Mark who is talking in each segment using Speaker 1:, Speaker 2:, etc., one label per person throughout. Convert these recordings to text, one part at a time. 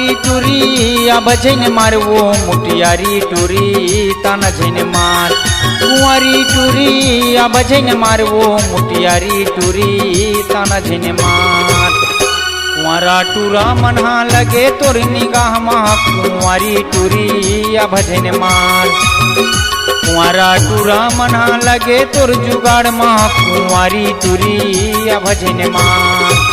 Speaker 1: कुंवारी टूरी अब झन मार वो मुटियारी टूरी ताना झन मार। कुंवारी टूरी अब झन मार वो मुटियारी टूरी ताना झन मार। कुंवारा टूरा मनहा लगे तोर निगाह मा कुंवारी टूरी अब झन मार। कुंवारा टूरा मनहा लगे तोर जुगाड़ मा कुंवारी टूरी अब झन मार।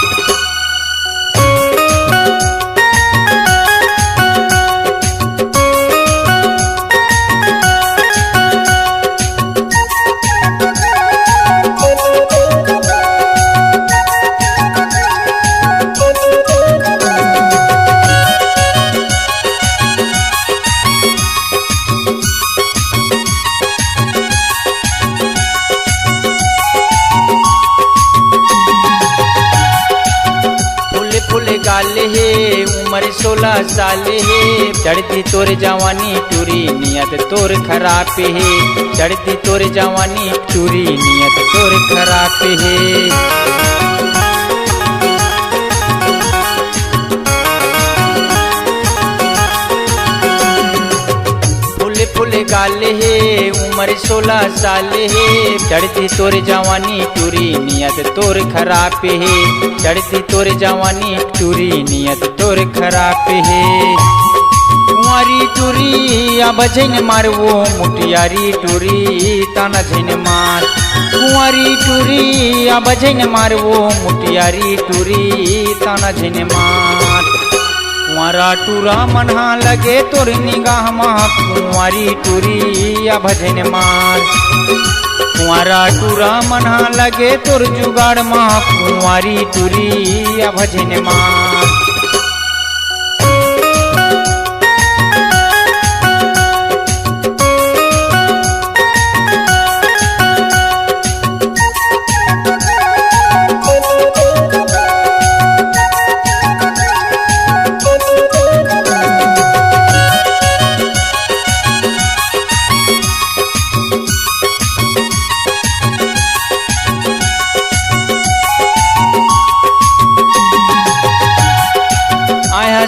Speaker 1: गाल हे उम्र 16 साल हे चढ़ती तोर जवानी टूरी नियत तोर खराब हे। चढ़ती तोर जवानी टूरी नियत तोर खराब हे। फुल गाल हे उम्र 16 साल हे चढ़ती तोर जवानी टूरी नियत तोर खराब हे। चढ़ती तोर जवानी टूरी नियत तोर खराब हे। कुंवारी टूरी अब झन मार वो मुटियारी टूरी ताना झन मार। कुंवारी टूरी अब झन मार वो मुटियारी टूरी ताना झन मार। कुंवारा टूरा मनहा लगे तोर निगाह मा कुंवारी टूरी अब झन मार। कुंवारा टूरा मनहा लगे तोर जुगाड़ मा कुंवारी टूरी अब झन मार।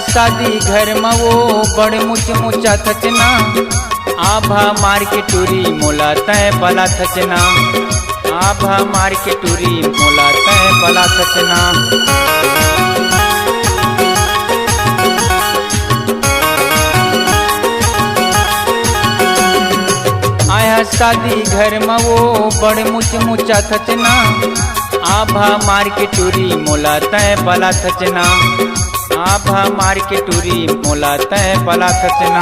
Speaker 1: शादी घर में वो बड़ मुच मुचा थचना आभा मार के टूरी मोला तय बला थचना। आभा मार के टूरी मोला तय बला थचना। आया शादी घर में वो बड़ मुच मुचा थचना आभा मार के टूरी मोला तय बला थचना। आभा मार के टूरी मोला तय बला थचना।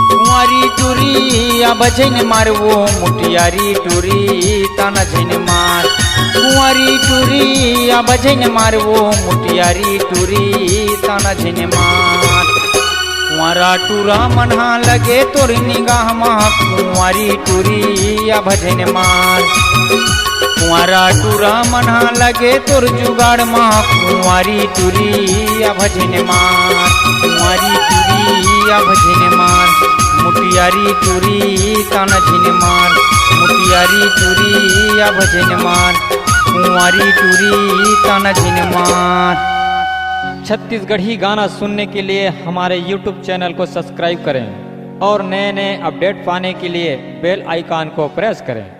Speaker 1: कुंवारी टूरी अब झन मार वो मुटियारी टूरी ताना झन मार। कुंवारी टूरी अब झन मार वो मुटियारी टूरी ताना झन मार। कुंवारा टूरा मनहा लगे तोर निगाह मा कुंवारी टूरी अब झन मार। कुंवारा टूरा मनहा लगे तोर जुगाड़ मा कुंवारी टूरी अब झन मार। कुंवारी टूरी अब झन मार। मुटियारी टूरी ताना झन मार। मुटियारी टूरी अब झन मार। कुंवारी टूरी ताना झन मार।
Speaker 2: छत्तीसगढ़ी गाना सुनने के लिए हमारे YouTube चैनल को सब्सक्राइब करें और नए नए अपडेट पाने के लिए बेल आइकॉन को प्रेस करें।